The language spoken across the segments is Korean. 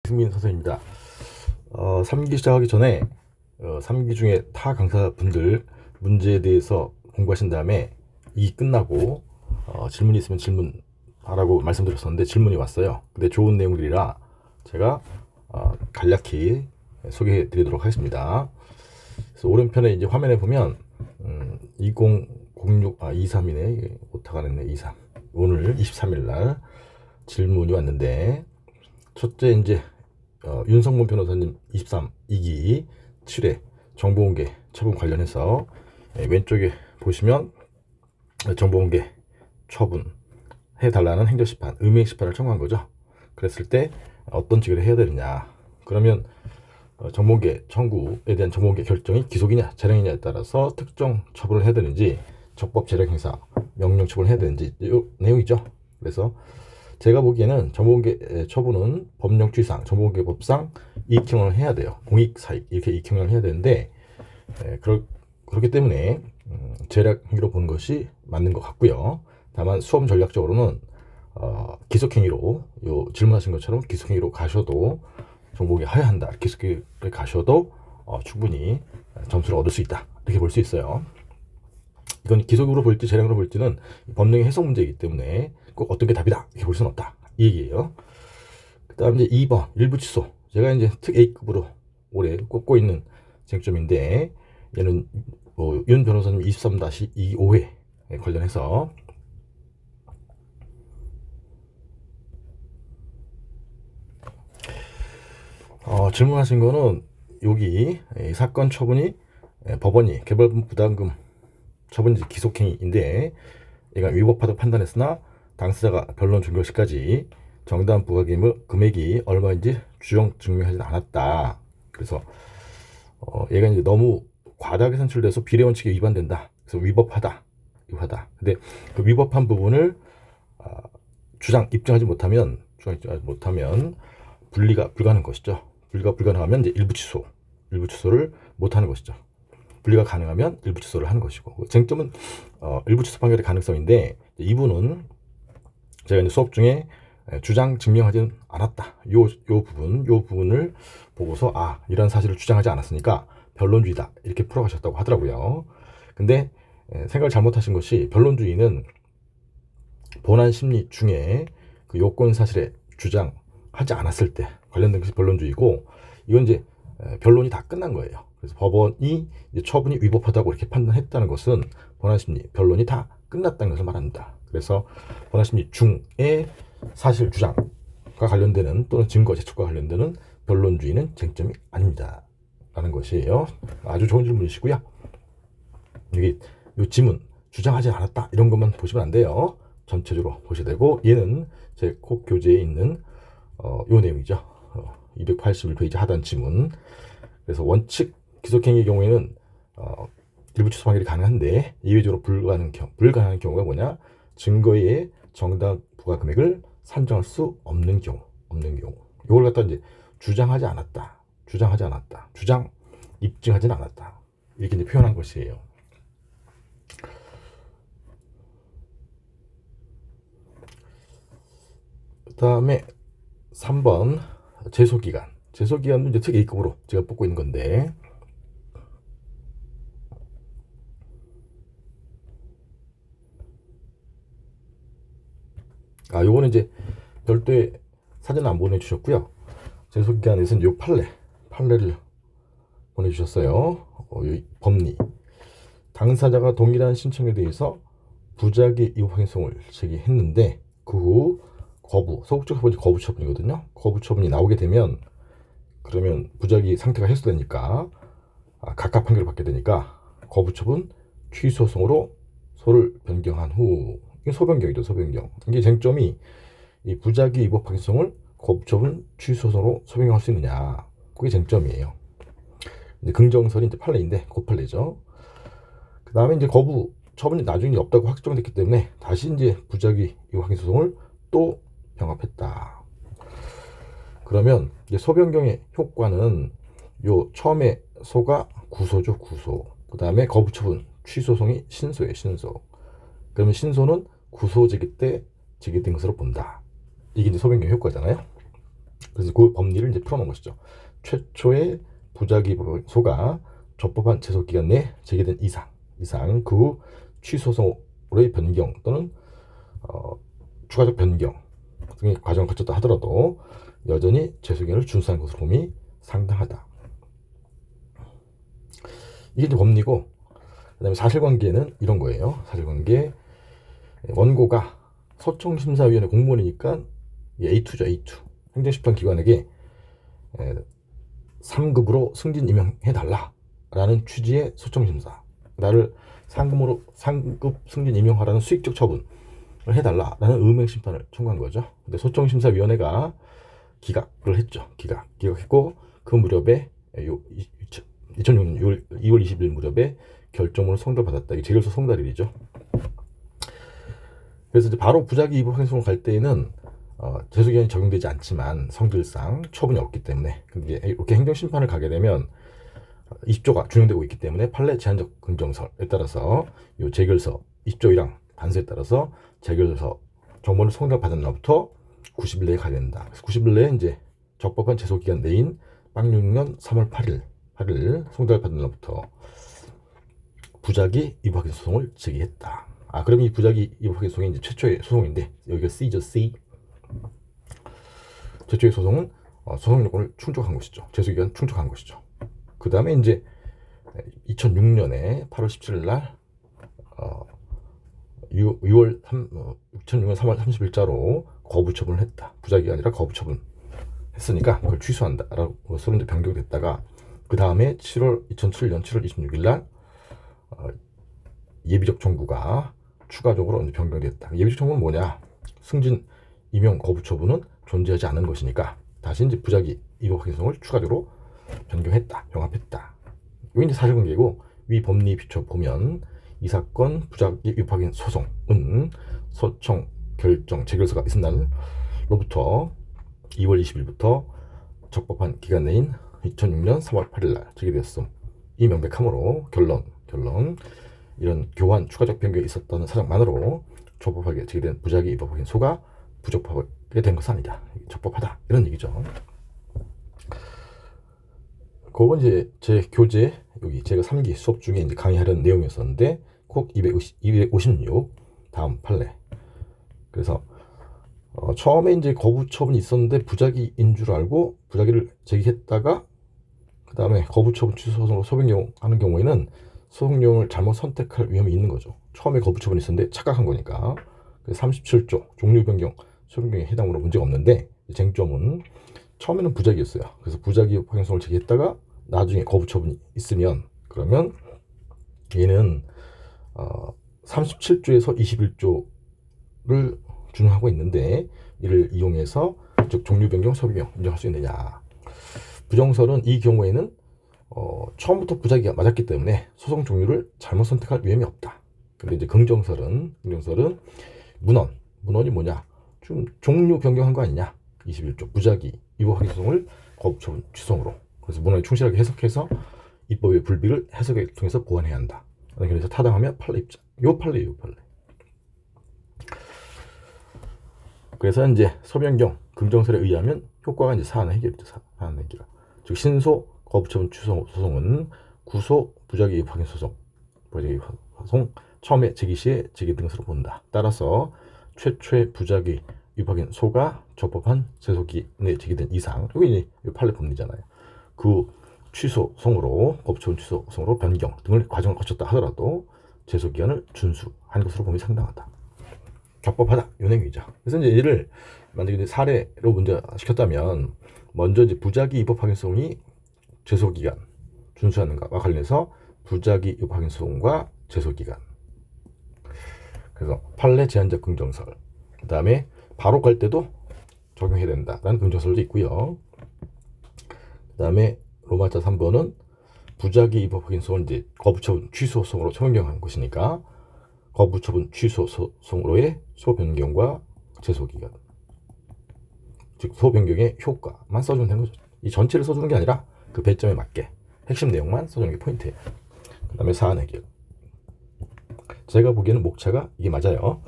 승민 선생입니다. 3기 시작하기 전에 3기 중에 타 강사분들 문제에 대해서 공부하신 다음에 이 끝나고 질문이 있으면 질문하라고 말씀드렸었는데 질문이 왔어요. 근데 좋은 내용들이라 제가 간략히 소개해 드리도록 하겠습니다. 그래서 오른편에 이제 화면에 보면 2006 23이네. 오타가 냈네. 23. 오늘 23일 날 질문이 왔는데, 첫째 이제 윤성문 변호사님 23 2기 7회 정보공개 처분 관련해서 왼쪽에 보시면 정보공개 처분해달라는 행정심판, 음해심판을 청구한 거죠. 그랬을 때 어떤 직을 해야 되느냐. 그러면 정보공개 청구에 대한 정보공개 결정이 기속이냐 재량이냐에 따라서 특정 처분을 해야 되는지, 적법 재량 행사 명령 처분을 해야 되는지 이 내용이죠. 그래서 제가 보기에는 정보공개 처분은 법령주의상 정보공개법상 이익형을 해야 돼요. 공익사익 이렇게 이익형을 해야 되는데, 그렇기 때문에 재량행위로 보는 것이 맞는 것 같고요. 다만 수험 전략적으로는 기속행위로, 요 질문하신 것처럼 기속행위로 가셔도 정보공개 하여야 한다, 기속행위를 가셔도 충분히 점수를 얻을 수 있다, 이렇게 볼 수 있어요. 이건 기속으로 볼지 재량으로 볼지는 법령의 해석 문제이기 때문에 꼭 어떤 게 답이다 이렇게 볼 수는 없다, 이 얘기예요. 그 다음 이제 2번 일부 취소. 제가 이제 특 A급으로 올해 꼽고 있는 쟁점인데, 얘는 윤 변호사님 23-25회 관련해서 질문하신 거는, 여기 사건 처분이 법원이 개벌금 부담금 처분이 기속행위인데, 얘가 위법하다고 판단했으나 당사자가 변론 종결 시까지 정당 부과 금액이 얼마인지 주정 증명하지 않았다. 그래서 얘가 이제 너무 과다하게 산출돼서 비례 원칙에 위반된다. 그래서 위법하다. 근데 그 위법한 부분을 입증하지 못하면 분리가 불가능한 것이죠. 분리가 불가능하면 이제 일부 취소를 못하는 것이죠. 분리가 가능하면 일부 취소를 하는 것이고, 쟁점은 일부 취소 판결의 가능성인데, 이분은 제가 이제 수업 중에 주장 증명하지는 않았다, 요 부분을 보고서 이런 사실을 주장하지 않았으니까 변론주의다 이렇게 풀어가셨다고 하더라고요. 근데 생각을 잘못하신 것이, 변론주의는 본안 심리 중에 그 요건 사실에 주장하지 않았을 때 관련된 것이 변론주의고, 이건 이제 변론이 다 끝난 거예요. 그래서 법원이 이제 처분이 위법하다고 이렇게 판단했다는 것은 본안 심리 변론이 다 끝났다는 것을 말합니다. 그래서 본안 심리 중에 사실 주장과 관련되는, 또는 증거 제출과 관련되는 변론주의는 쟁점이 아닙니다 라는 것이에요. 아주 좋은 질문이시고요. 여기 이 지문 주장하지 않았다 이런 것만 보시면 안 돼요. 전체적으로 보셔야 되고, 얘는 제 콕 교재에 있는 요 내용이죠. 281페이지 하단 지문. 그래서 원칙 기속행위의 경우에는 일부 취소 판결이 가능한데, 이외적으로 불가능한 경우가 뭐냐? 증거의 정당 부과 금액을 산정할 수 없는 경우. 이걸 갖다 이제 주장 입증하지는 않았다 이렇게 이제 표현한 것이에요. 그 다음에 3번 제소기간은 이제 특 A급으로 제가 뽑고 있는 건데, 요거는 이제 별도의 사진 안 보내주셨고요. 제소기간에서는 요 판례를 보내주셨어요. 법리. 당사자가 동일한 신청에 대해서 부작위 이용행성을 제기했는데, 그 후 소극적 해본이 거부 처분이거든요. 거부 처분이 나오게 되면, 그러면 부작위 상태가 해소되니까 각각 판결을 받게 되니까 거부 처분 취소송으로 소를 변경한 후, 이게 소변경이죠. 이게 쟁점이, 이 부작위 위법 확인성을 거부 처분 취소송으로 소변경할 수 있느냐, 그게 쟁점이에요. 이제 긍정설이 이제 판례인데, 그 판례죠. 그 다음에 이제 거부 처분이 나중에 없다고 확정됐기 때문에 다시 이제 부작위 위법 확인 소송을 또 병합했다. 그러면 이제 소변경의 효과는, 요 처음에 소가 구소죠. 그 다음에 거부 처분 취소송이 신소예요. 그러면 신소는 구소 제기 때 제기된 것으로 본다. 이게 이제 소변경 효과잖아요. 그래서 그 법리를 이제 풀어놓은 것이죠. 최초의 부작위소가 적법한 제소 기간 내에 제기된 이상 그 후 취소소의 변경 또는 추가적 변경 등의 과정을 거쳤다 하더라도 여전히 제소 기간을 준수한 것으로 봄이 상당하다. 이게 이제 법리고, 그다음에 사실관계는 이런 거예요. 사실관계, 원고가 소청심사위원회 공무원이니까 A2죠. A2 행정심판기관에게 3급으로 승진 임명해달라라는 취지의 소청심사, 나를 상급 승진 임명하라는 수익적 처분을 해달라라는 의명심판을 청구한 거죠. 근데 소청심사위원회가 기각을 했죠. 기각했고 그 무렵에 2006년 2월 20일 무렵에 결정문을 송달받았다. 이게 재결소 송달일이죠. 그래서 이제 바로 부작위 위법 행성을 갈 때에는 제소기간이 적용되지 않지만 성질상 처분이 없기 때문에, 근데 이렇게 행정심판을 가게 되면 20조가 준용되고 있기 때문에 판례 제한적 긍정설에 따라서 이 재결서 20조 1항 단서에 따라서 재결서 정보를 송달받은 날부터 90일 내에 가야 된다. 그래서 90일 내에 이제 적법한 제소기간 내인 06년 3월 8일 송달받은 날부터 부작위 위법 소송을 제기했다. 그럼 이 부작위 위법 소송이 이제 최초의 소송인데, 여기가 C죠. C. 최초의 소송은 소송 요건을 충족한 것이죠. 제소기간 충족한 것이죠. 그 다음에 이제 2006년에 8월 17일 날 2006년 3월 30일자로 거부 처분을 했다. 부작위가 아니라 거부 처분 했으니까 그걸 취소한다라고 것으로 이제 변경됐다가, 그 다음에 2007년 7월 26일 날 예비적 청구가 추가적으로 이제 변경됐다. 예비적 청구는 뭐냐? 승진 임용 거부 처분은 존재하지 않은 것이니까 다시 이제 부작위 위법 행성을 추가적으로 변경했다, 병합했다. 이게 이제 사실관계고, 위 법리 비춰 보면 이 사건 부작위 위법 행성 소송은 소청 결정 재결서가 있은 날로부터 2월 20일부터 적법한 기간 내인 2006년 3월 8일 날 제기되었음. 이 명백함으로 결론 이런 교환 추가적 변경이 있었다는 사정만으로 적법하게 제기된 부작위 위법 행소가 부적법하게 된 것은 아니다. 적법하다, 이런 얘기죠. 그건 이제 제 교재, 여기 제가 3기 수업 중에 이제 강의하려는 내용이었었는데, 콕 256 다음 판례. 그래서 처음에 이제 거부 처분이 있었는데 부작위인 줄 알고 부작위를 제기했다가, 그 다음에 거부 처분 취소 소송으로 소변경 하는 경우에는 소송용을 잘못 선택할 위험이 있는 거죠. 처음에 거부 처분이 있었는데 착각한 거니까. 37조 종류 변경 소변경에 해당으로 문제가 없는데, 쟁점은 처음에는 부작위였어요. 그래서 부작위 확인성을 제기했다가 나중에 거부 처분이 있으면, 그러면 얘는 37조에서 21조를 준용하고 있는데, 이를 이용해서 즉 종류 변경 소변경 인정할 수 있느냐. 부정설은 이 경우에는 처음부터 부작위가 맞았기 때문에 소송 종류를 잘못 선택할 위험이 없다. 근데 이제 긍정설은 문헌이 뭐냐? 좀 종류 변경한 거 아니냐? 21조 부작위 위법 확인 소송을 거부 처분 취소로. 그래서 문헌에 충실하게 해석해서 입법의 불비를 해석을 통해서 보완해야 한다. 그래서 타당하면 판례 입장. 요 판례. 그래서 이제 소변경 긍정설에 의하면 효과가 이제 사안 해결이죠. 사안 해결. 즉 신소 거부 처분 취소 소송은 구소 부작위 확인 소송, 처음에 제기 시에 제기된 것으로 본다. 따라서 최초의 부작위 위법인 소가 적법한 제소기간에 제기된 이상, 이게 이제 판례 법리잖아요. 그 취소송으로 거부 처분 취소송으로 변경 등을 과정을 거쳤다 하더라도 제소기간을 준수한 것으로 봄이 상당하다. 적법하다, 이 내용이죠. 그래서 이제 얘를 만약에 이제 사례로 문제 시켰다면, 먼저 이제 부작위 위법 확인 소송이 제소기간 준수하는가와 관련해서 부작위 위법 확인 소송과 제소기간, 그래서 판례 제한적 긍정설, 그 다음에 바로 갈 때도 적용해야 된다라는 긍정설도 있고요. 그 다음에 로마자 3번은 부작위 위법 확인 소송은 이제 거부처분 취소소송으로 변경한 것이니까 거부처분 취소소송으로의 소변경과 제소기간, 즉 소변경의 효과만 써주면 되는 거죠. 이 전체를 써주는 게 아니라 그 배점에 맞게 핵심 내용만 써주는 게 포인트예요. 그 다음에 사안 해결. 제가 보기에는 목차가 이게 맞아요.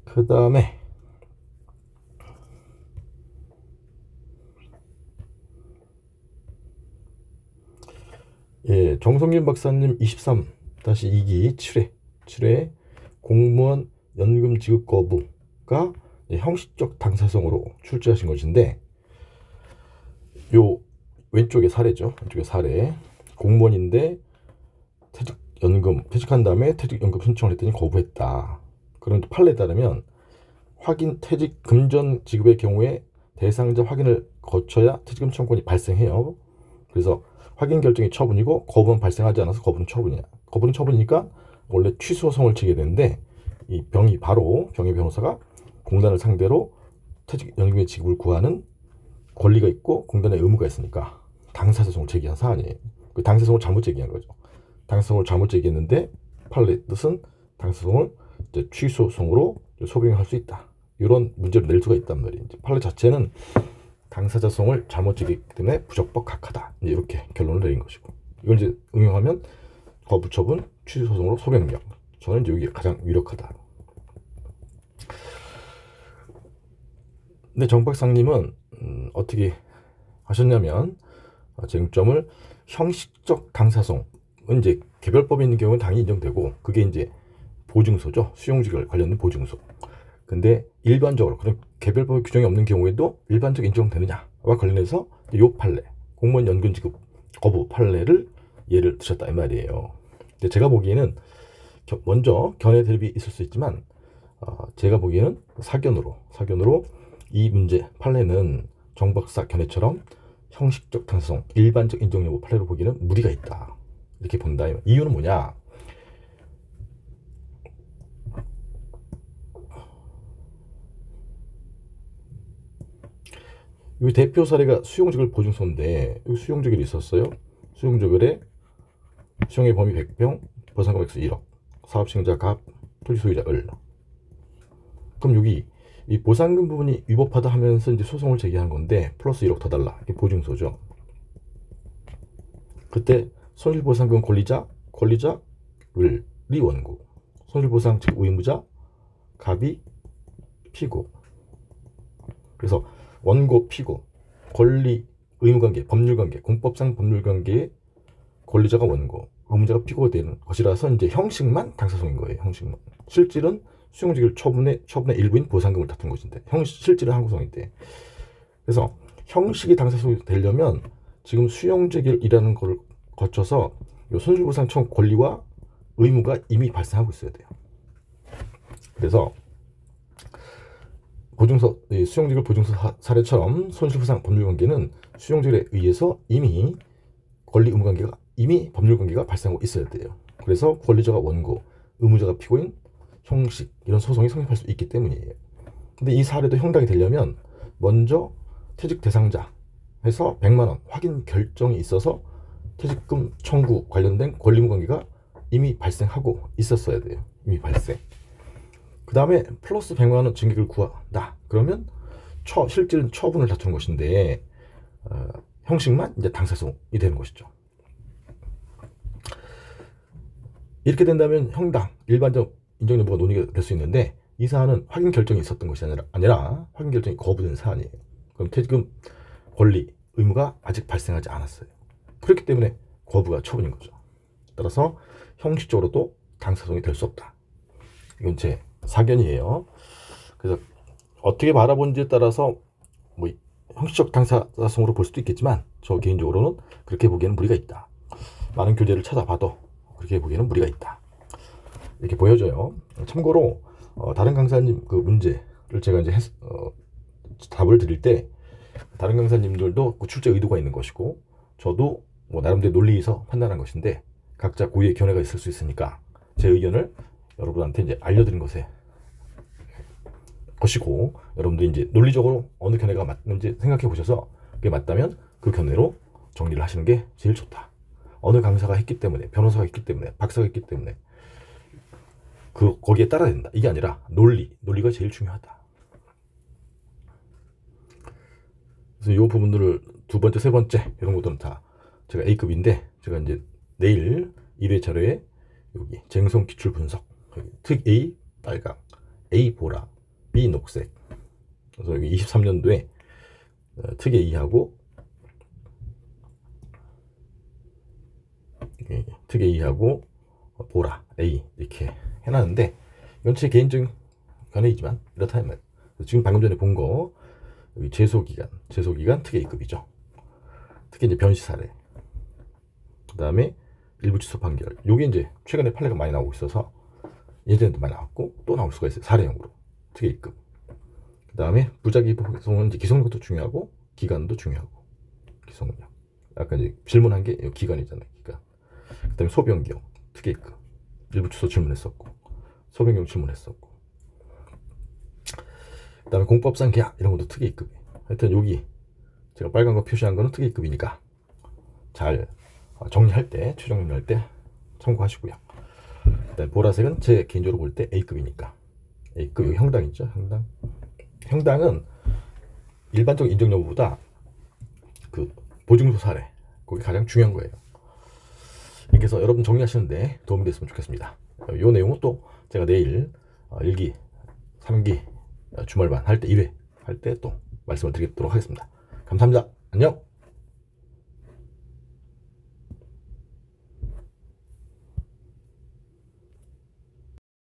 그 다음에 예, 정성균 박사님 23-2기 7회 공무원 연금 지급 거부가 형식적 당사성으로 출제하신 것인데, 요 왼쪽에 사례죠. 왼쪽에 사례. 공무원인데 퇴직한 다음에 퇴직연금 신청을 했더니 거부했다. 그런 판례에 따르면 확인 퇴직 금전 지급의 경우에 대상자 확인을 거쳐야 퇴직금 청구권이 발생해요. 그래서 확인 결정이 처분이고 거부는 발생하지 않아서 거부는 처분이야. 거부는 처분이니까 원래 취소송을 치게 되는데, 이 병의 변호사가 공단을 상대로 퇴직연금의 지급을 구하는 권리가 있고 공단의 의무가 있으니까 당사자송을 제기한 사안이에요. 그 당사자송을 잘못 제기한 거죠. 당사자송을 잘못 제기했는데 판례 뜻은 당사자송을 취소송으로 소빙할 수 있다. 이런 문제를 낼 수가 있단 말이에요. 판례 자체는 당사자송을 잘못 제기했기 때문에 부적법 각하다. 이렇게 결론을 내린 것이고, 이걸 이제 응용하면 거부처분, 취소소송으로 소명령. 저는 이제 여기 가장 유력하다. 근데 정 박사님은 어떻게 하셨냐면, 쟁점을 형식적 당사송은 이제 개별법에 있는 경우는 당연히 인정되고, 그게 이제 보증서죠. 수용직을 관련된 보증서. 근데 일반적으로 그런 개별법 규정이 없는 경우에도 일반적 인정되느냐와 관련해서 요 판례, 공무원 연금 지급 거부 판례를 예를 드셨다 이 말이에요. 근데 제가 보기에는 먼저 견해 대립이 있을 수 있지만, 제가 보기에는 사견으로 이 문제 판례는 정 박사 견해처럼 형식적 당사성, 일반적 인정 여부 판례로 보기에는 무리가 있다. 이렇게 본다. 이유는 뭐냐? 이 대표 사례가 수용조결 보증서인데, 이 수용조결이 있었어요. 수용조결에 수용의 범위 100평, 보상금 액수 1억, 사업시행자 갑, 토지 소유자 을. 그럼 여기 이 보상금 부분이 위법하다 하면서 이제 소송을 제기한 건데, 플러스 1억 더 달라. 이게 보증서죠. 그때 손실보상금 권리자 을이 원고, 손실보상 즉 의무자 갑이 피고. 그래서 원고, 피고, 권리, 의무관계, 법률관계, 공법상 법률관계의 권리자가 원고, 의무자가 피고가 되는 것이라서 이제 형식만 당사성인 거예요. 형식만. 실질은 수용직을 처분의 일부인 보상금을 다툰 것인데, 실질은 항고성인데. 그래서 형식이 당사성이 되려면 지금 수용직이라는 걸 거쳐서 손실보상 청구 권리와 의무가 이미 발생하고 있어야 돼요. 그래서 수용직을 보증서 사례처럼 손실보상 법률관계는 수용직에 의해서 이미 권리 의무관계가 이미 법률관계가 발생하고 있어야 돼요. 그래서 권리자가 원고, 의무자가 피고인, 형식 이런 소송이 성립할 수 있기 때문이에요. 근데 이 사례도 형당이 되려면 먼저 퇴직 대상자 해서 100만 원 확인 결정이 있어서 퇴직금 청구 관련된 권리 의무관계가 이미 발생하고 있었어야 돼요. 이미 발생. 그 다음에 플러스 100만 원 증액을 구한다. 그러면 실질은 처분을 다투는 것인데, 형식만 이제 당사성이 되는 것이죠. 이렇게 된다면 형당, 일반적 인정 여부가 논의가 될 수 있는데, 이 사안은 확인 결정이 있었던 것이 아니라 확인 결정이 거부된 사안이에요. 그럼 퇴직금 권리, 의무가 아직 발생하지 않았어요. 그렇기 때문에 거부가 처분인 거죠. 따라서 형식적으로도 당사성이 될 수 없다. 이건 제 사견이에요. 그래서 어떻게 바라보는지에 따라서 뭐 형식적 당사성으로 볼 수도 있겠지만, 저 개인적으로는 그렇게 보기에는 무리가 있다. 많은 교재를 찾아봐도 그렇게 보기에는 무리가 있다. 이렇게 보여져요. 참고로 다른 강사님 그 문제를 제가 이제 답을 드릴 때, 다른 강사님들도 그 출제 의도가 있는 것이고, 저도 뭐 나름대로 논리에서 판단한 것인데, 각자 고유의 견해가 있을 수 있으니까 제 의견을 여러분한테 이제 알려드린 것이고, 여러분들이 이제 논리적으로 어느 견해가 맞는지 생각해 보셔서 그게 맞다면 그 견해로 정리를 하시는 게 제일 좋다. 어느 강사가 했기 때문에, 변호사가 했기 때문에, 박사가 했기 때문에 거기에 따라야 된다. 이게 아니라 논리가 제일 중요하다. 그래서 이 부분들을 두 번째, 세 번째 이런 것들은 다 제가 A급인데, 제가 이제 내일 1회 자료에 여기 쟁송 기출 분석, 특 A 빨강, A 보라, B 녹색. 그래서 여기 23년도에 특 A하고 특 A하고 보라 A 이렇게 해놨는데 이건 제 개인적인 견해이지만 이렇다 면 지금 방금 전에 본 거 여기 제소기간 특 A급이죠. 특히 이제 변시 사례, 그 다음에 일부 취소 판결. 요게 이제 최근에 판례가 많이 나오고 있어서 예전에도 많이 나왔고 또 나올 수가 있어요. 사례형으로 특 A급. 그 다음에 무작위 소송은 이제 기소력도 중요하고 기간도 중요하고 기소력. 아까 이제 질문한 게 기간이잖아요. 기간. 그 다음에 소변경 특 A급. 일부 취소 질문했었고 소변경 질문했었고. 그 다음에 공법상 계약 이런 것도 특 A급이에요. 하여튼 여기 제가 빨간 거 표시한 거는 특 A급이니까 잘 정리할 때, 최종 정리할 때 참고하시고요. 일단 보라색은 제 개인적으로 볼 때 A급이니까. A급, 여기 형당 있죠? 형당. 형당은 일반적 인정 여부보다 그 보증서 사례, 그게 가장 중요한 거예요. 이렇게 해서 여러분 정리하시는데 도움이 됐으면 좋겠습니다. 이 내용은 또 제가 내일 1기, 3기 주말반 할 때 1회 할 때 또 말씀을 드리도록 하겠습니다. 감사합니다. 안녕.